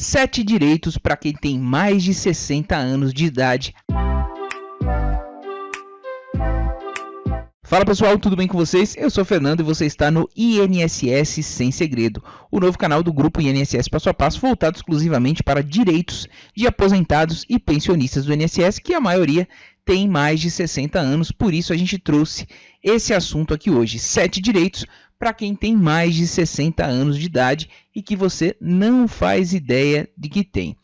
7 direitos para quem tem mais de 60 anos de idade. Fala pessoal, tudo bem com vocês? Eu sou o Fernando e você está no INSS Sem Segredo, o novo canal do grupo INSS Passo a Passo voltado exclusivamente para direitos de aposentados e pensionistas do INSS, que a maioria tem mais de 60 anos, por isso a gente trouxe esse assunto aqui hoje, 7 direitos para quem tem mais de 60 anos de idade e que você não faz ideia de que tem.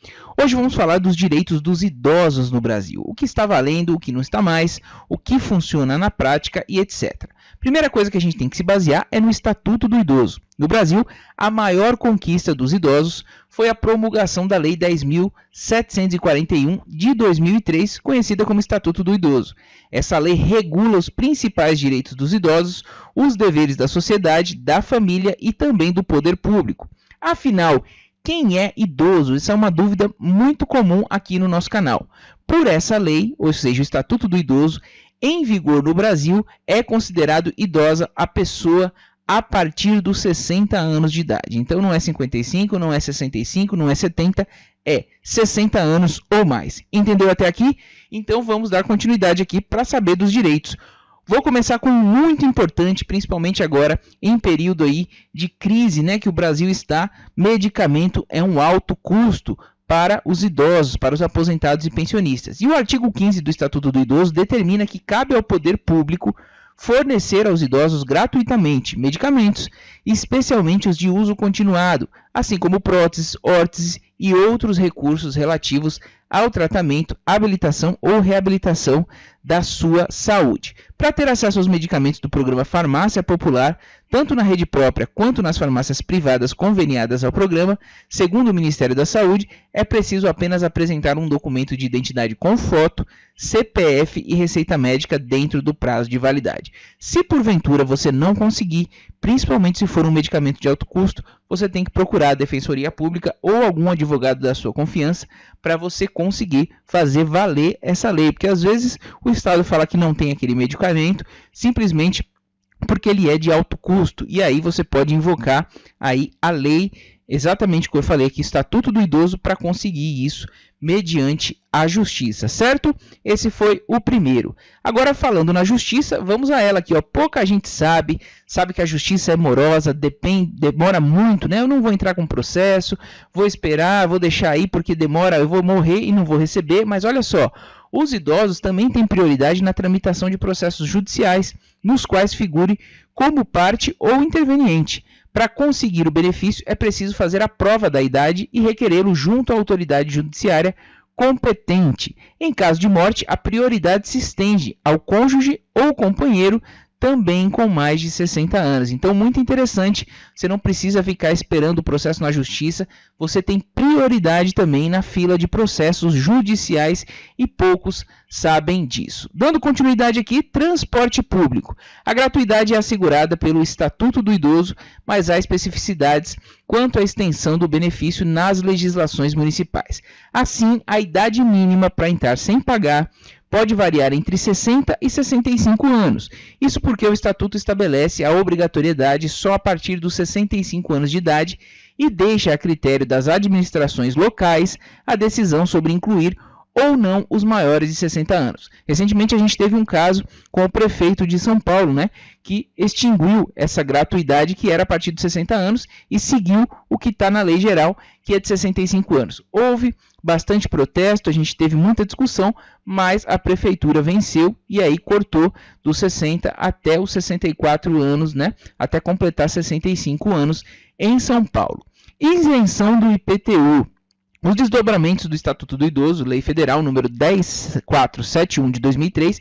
Hoje vamos falar dos direitos dos idosos no Brasil, o que está valendo, o que não está mais, o que funciona na prática e etc. Primeira coisa que a gente tem que se basear é no Estatuto do Idoso. No Brasil, a maior conquista dos idosos foi a promulgação da Lei 10.741 de 2003, conhecida como Estatuto do Idoso. Essa lei regula os principais direitos dos idosos, os deveres da sociedade, da família e também do poder público. Afinal, quem é idoso? Isso é uma dúvida muito comum aqui no nosso canal. Por essa lei, ou seja, o Estatuto do Idoso, em vigor no Brasil, é considerado idosa a pessoa a partir dos 60 anos de idade. Então não é 55, não é 65, não é 70, é 60 anos ou mais. Entendeu até aqui? Então vamos dar continuidade aqui para saber dos direitos. Vou começar com um muito importante, principalmente agora em período aí de crise, né, que o Brasil está. Medicamento é um alto custo para os idosos, para os aposentados e pensionistas. E o artigo 15 do Estatuto do Idoso determina que cabe ao poder público fornecer aos idosos gratuitamente medicamentos, especialmente os de uso continuado, assim como próteses, órteses e outros recursos relativos ao tratamento, habilitação ou reabilitação da sua saúde. Para ter acesso aos medicamentos do programa Farmácia Popular, tanto na rede própria quanto nas farmácias privadas conveniadas ao programa, segundo o Ministério da Saúde, é preciso apenas apresentar um documento de identidade com foto, CPF e receita médica dentro do prazo de validade. Se porventura você não conseguir, principalmente se for um medicamento de alto custo, você tem que procurar a Defensoria Pública ou algum advogado da sua confiança para você conseguir fazer valer essa lei, porque às vezes o Estado fala que não tem aquele medicamento simplesmente porque ele é de alto custo, e aí você pode invocar aí a lei, exatamente o que eu falei aqui, Estatuto do Idoso, para conseguir isso mediante a justiça, certo? Esse foi o primeiro. Agora falando na justiça, vamos a ela aqui, ó. Pouca gente sabe que a justiça é morosa, demora muito, né? Eu não vou entrar com processo, vou esperar, vou deixar aí porque demora, eu vou morrer e não vou receber, mas olha só, os idosos também têm prioridade na tramitação de processos judiciais, nos quais figure como parte ou interveniente. Para conseguir o benefício, é preciso fazer a prova da idade e requerê-lo junto à autoridade judiciária competente. Em caso de morte, a prioridade se estende ao cônjuge ou companheiro também com mais de 60 anos. Então, muito interessante, você não precisa ficar esperando o processo na justiça, você tem prioridade também na fila de processos judiciais e poucos sabem disso. Dando continuidade aqui, transporte público. A gratuidade é assegurada pelo Estatuto do Idoso, mas há especificidades quanto à extensão do benefício nas legislações municipais. Assim, a idade mínima para entrar sem pagar pode variar entre 60 e 65 anos. Isso porque o Estatuto estabelece a obrigatoriedade só a partir dos 65 anos de idade e deixa a critério das administrações locais a decisão sobre incluir ou não os maiores de 60 anos. Recentemente a gente teve um caso com o prefeito de São Paulo, né, que extinguiu essa gratuidade que era a partir de 60 anos e seguiu o que está na lei geral, que é de 65 anos. Houve bastante protesto, a gente teve muita discussão, mas a prefeitura venceu e aí cortou dos 60 até os 64 anos, né, até completar 65 anos em São Paulo. Isenção do IPTU. Os desdobramentos do Estatuto do Idoso, Lei Federal número 10471 de 2003,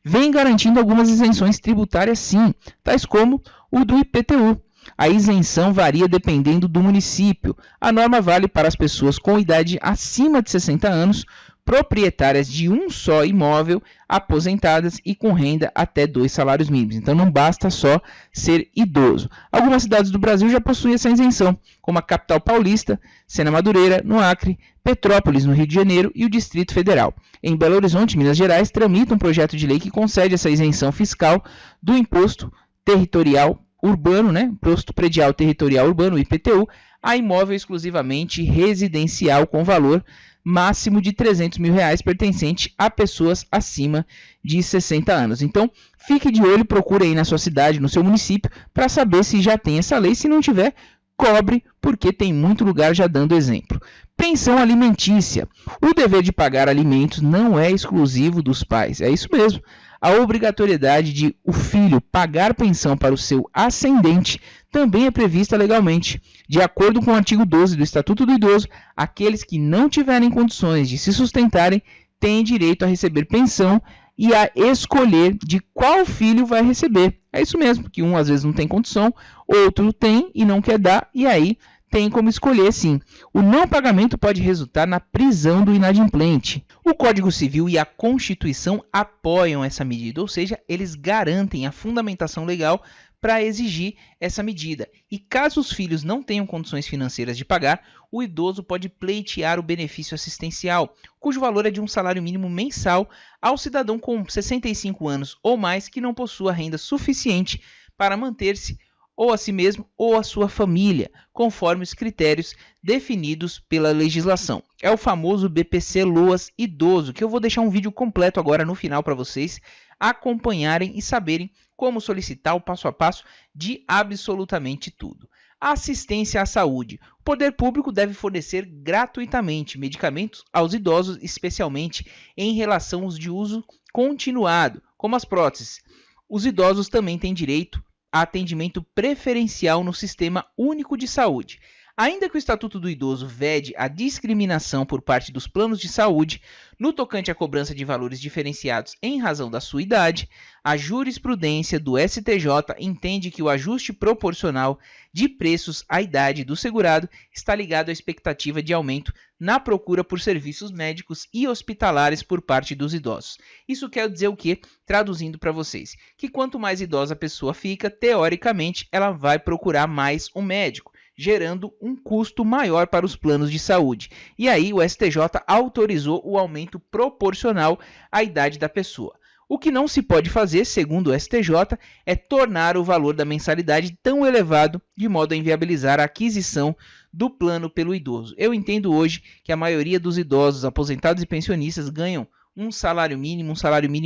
vem garantindo algumas isenções tributárias sim, tais como o do IPTU. A isenção varia dependendo do município. A norma vale para as pessoas com idade acima de 60 anos, proprietárias de um só imóvel, aposentadas e com renda até 2 salários mínimos. Então não basta só ser idoso. Algumas cidades do Brasil já possuem essa isenção, como a capital paulista, Sena Madureira, no Acre, Petrópolis, no Rio de Janeiro e o Distrito Federal. Em Belo Horizonte, Minas Gerais, tramita um projeto de lei que concede essa isenção fiscal do imposto territorial urbano, né? Imposto predial territorial urbano, IPTU, a imóvel exclusivamente residencial com valor máximo de R$300 mil pertencente a pessoas acima de 60 anos. Então, fique de olho, procure aí na sua cidade, no seu município, para saber se já tem essa lei. Se não tiver, cobre, porque tem muito lugar já dando exemplo. Pensão alimentícia. O dever de pagar alimentos não é exclusivo dos pais, é isso mesmo. A obrigatoriedade de o filho pagar pensão para o seu ascendente também é prevista legalmente. De acordo com o artigo 12 do Estatuto do Idoso, aqueles que não tiverem condições de se sustentarem têm direito a receber pensão e a escolher de qual filho vai receber. É isso mesmo, que um às vezes não tem condição, outro tem e não quer dar, e aí tem como escolher sim. O não pagamento pode resultar na prisão do inadimplente. O Código Civil e a Constituição apoiam essa medida, ou seja, eles garantem a fundamentação legal para exigir essa medida. E caso os filhos não tenham condições financeiras de pagar, o idoso pode pleitear o benefício assistencial, cujo valor é de um salário mínimo mensal ao cidadão com 65 anos ou mais que não possua renda suficiente para manter-se ou a si mesmo ou a sua família, conforme os critérios definidos pela legislação. É o famoso BPC Loas Idoso, que eu vou deixar um vídeo completo agora no final para vocês acompanharem e saberem como solicitar o passo a passo de absolutamente tudo. Assistência à saúde. O poder público deve fornecer gratuitamente medicamentos aos idosos, especialmente em relação aos de uso continuado, como as próteses. Os idosos também têm direito a atendimento preferencial no Sistema Único de Saúde. Ainda que o Estatuto do Idoso vede a discriminação por parte dos planos de saúde no tocante à cobrança de valores diferenciados em razão da sua idade, a jurisprudência do STJ entende que o ajuste proporcional de preços à idade do segurado está ligado à expectativa de aumento na procura por serviços médicos e hospitalares por parte dos idosos. Isso quer dizer o quê? Traduzindo para vocês, que quanto mais idosa a pessoa fica, teoricamente, ela vai procurar mais um médico, gerando um custo maior para os planos de saúde. E aí o STJ autorizou o aumento proporcional à idade da pessoa. O que não se pode fazer, segundo o STJ, é tornar o valor da mensalidade tão elevado de modo a inviabilizar a aquisição do plano pelo idoso. Eu entendo hoje que a maioria dos idosos, aposentados e pensionistas ganham um salário mínimo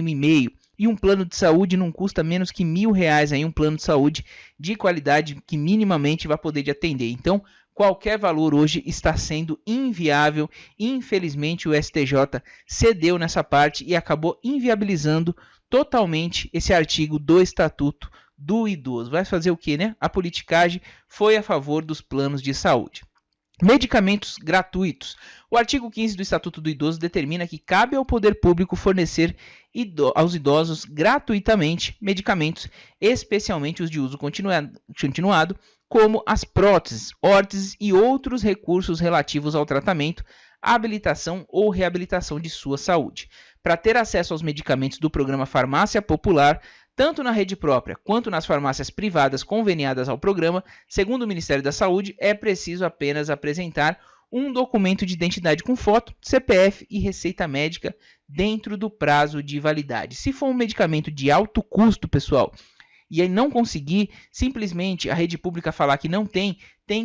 e meio. E um plano de saúde não custa menos que R$1.000 aí, um plano de saúde de qualidade que minimamente vai poder te atender. Então, qualquer valor hoje está sendo inviável. Infelizmente, o STJ cedeu nessa parte e acabou inviabilizando totalmente esse artigo do Estatuto do Idoso. Vai fazer o quê, né? A politicagem foi a favor dos planos de saúde. Medicamentos gratuitos. O artigo 15 do Estatuto do Idoso determina que cabe ao poder público fornecer aos idosos gratuitamente medicamentos, especialmente os de uso continuado, como as próteses, órteses e outros recursos relativos ao tratamento, habilitação ou reabilitação de sua saúde. Para ter acesso aos medicamentos do programa Farmácia Popular, tanto na rede própria quanto nas farmácias privadas conveniadas ao programa, segundo o Ministério da Saúde, é preciso apenas apresentar um documento de identidade com foto, CPF e receita médica dentro do prazo de validade. Se for um medicamento de alto custo, pessoal, e aí não conseguir, simplesmente a rede pública falar que não tem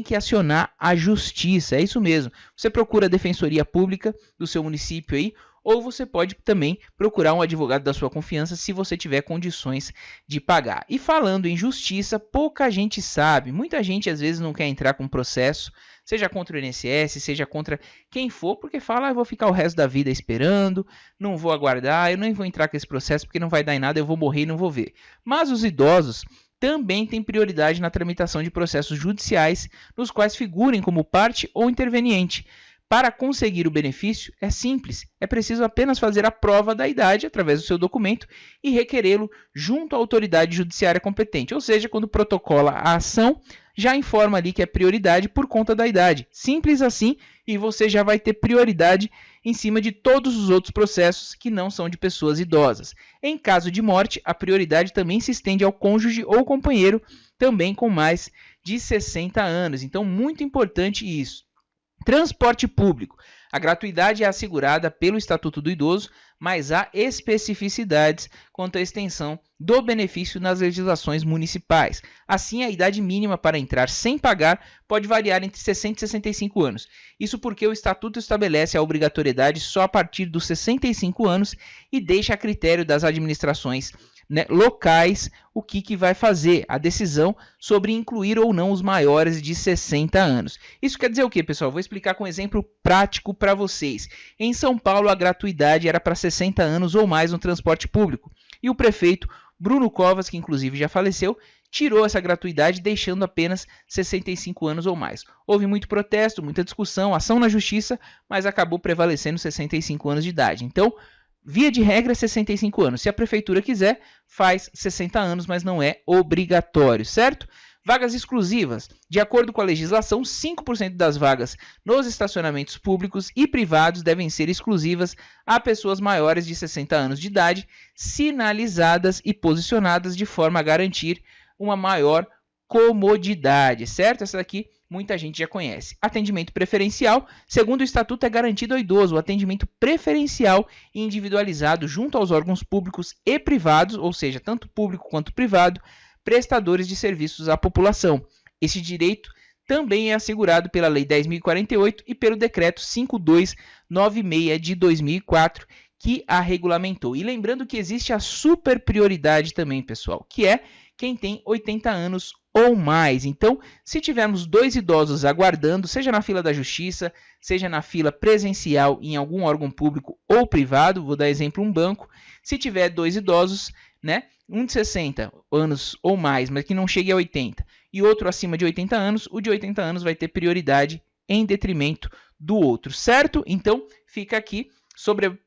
que acionar a justiça. É isso mesmo. Você procura a defensoria pública do seu município aí, ou você pode também procurar um advogado da sua confiança se você tiver condições de pagar. E falando em justiça, pouca gente sabe. Muita gente às vezes não quer entrar com processo, seja contra o INSS, seja contra quem for, porque fala, eu vou ficar o resto da vida esperando, não vou aguardar, eu nem vou entrar com esse processo porque não vai dar em nada, eu vou morrer e não vou ver. Mas os idosos também têm prioridade na tramitação de processos judiciais, nos quais figurem como parte ou interveniente. Para conseguir o benefício, é simples, é preciso apenas fazer a prova da idade através do seu documento e requerê-lo junto à autoridade judiciária competente, ou seja, quando protocola a ação, já informa ali que é prioridade por conta da idade. Simples assim, e você já vai ter prioridade em cima de todos os outros processos que não são de pessoas idosas. Em caso de morte, a prioridade também se estende ao cônjuge ou companheiro, também com mais de 60 anos. Então, muito importante isso. Transporte público. A gratuidade é assegurada pelo Estatuto do Idoso, mas há especificidades quanto à extensão do benefício nas legislações municipais. Assim, a idade mínima para entrar sem pagar pode variar entre 60 e 65 anos. Isso porque o Estatuto estabelece a obrigatoriedade só a partir dos 65 anos e deixa a critério das administrações, né, locais o que vai fazer a decisão sobre incluir ou não os maiores de 60 anos. Isso quer dizer o que, pessoal? Vou explicar com um exemplo prático para vocês. Em São Paulo, a gratuidade era para 60 anos ou mais no transporte público. E o prefeito Bruno Covas, que inclusive já faleceu, tirou essa gratuidade, deixando apenas 65 anos ou mais. Houve muito protesto, muita discussão, ação na justiça, mas acabou prevalecendo 65 anos de idade. Então, via de regra, 65 anos. Se a prefeitura quiser, faz 60 anos, mas não é obrigatório, certo? Vagas exclusivas. De acordo com a legislação, 5% das vagas nos estacionamentos públicos e privados devem ser exclusivas a pessoas maiores de 60 anos de idade, sinalizadas e posicionadas de forma a garantir uma maior comodidade, certo? Essa daqui muita gente já conhece. Atendimento preferencial. Segundo o Estatuto, é garantido ao idoso o atendimento preferencial e individualizado junto aos órgãos públicos e privados, ou seja, tanto público quanto privado, prestadores de serviços à população. Esse direito também é assegurado pela Lei 10.048 e pelo Decreto 5296 de 2004, que a regulamentou. E lembrando que existe a super prioridade também, pessoal, que é quem tem 80 anos ou mais. Então, se tivermos 2 idosos aguardando, seja na fila da justiça, seja na fila presencial em algum órgão público ou privado, vou dar exemplo, um banco, se tiver 2 idosos, né, um de 60 anos ou mais, mas que não chegue a 80, e outro acima de 80 anos, o de 80 anos vai ter prioridade em detrimento do outro, certo? Então, fica aqui,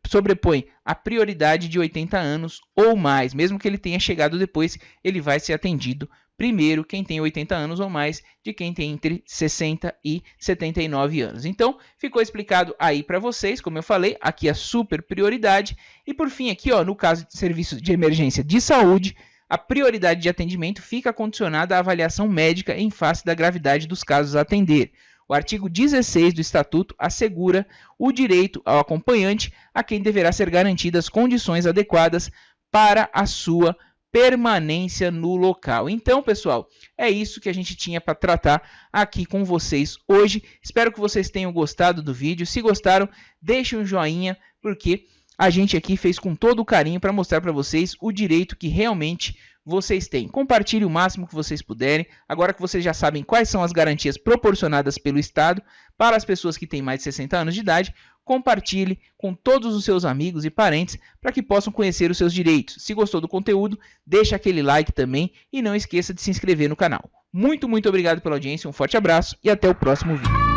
sobrepõe a prioridade de 80 anos ou mais, mesmo que ele tenha chegado depois, ele vai ser atendido primeiro quem tem 80 anos ou mais de quem tem entre 60 e 79 anos. Então, ficou explicado aí para vocês, como eu falei, aqui a super prioridade. E por fim aqui, ó, no caso de serviços de emergência de saúde, a prioridade de atendimento fica condicionada à avaliação médica em face da gravidade dos casos a atender. O artigo 16 do Estatuto assegura o direito ao acompanhante, a quem deverá ser garantidas condições adequadas para a sua permanência no local. Então, pessoal, é isso que a gente tinha para tratar aqui com vocês hoje. Espero que vocês tenham gostado do vídeo. Se gostaram, deixem um joinha, porque a gente aqui fez com todo o carinho para mostrar para vocês o direito que realmente vocês têm. Compartilhe o máximo que vocês puderem. Agora que vocês já sabem quais são as garantias proporcionadas pelo Estado para as pessoas que têm mais de 60 anos de idade, compartilhe com todos os seus amigos e parentes para que possam conhecer os seus direitos. Se gostou do conteúdo, deixa aquele like também e não esqueça de se inscrever no canal. Muito obrigado pela audiência, um forte abraço e até o próximo vídeo.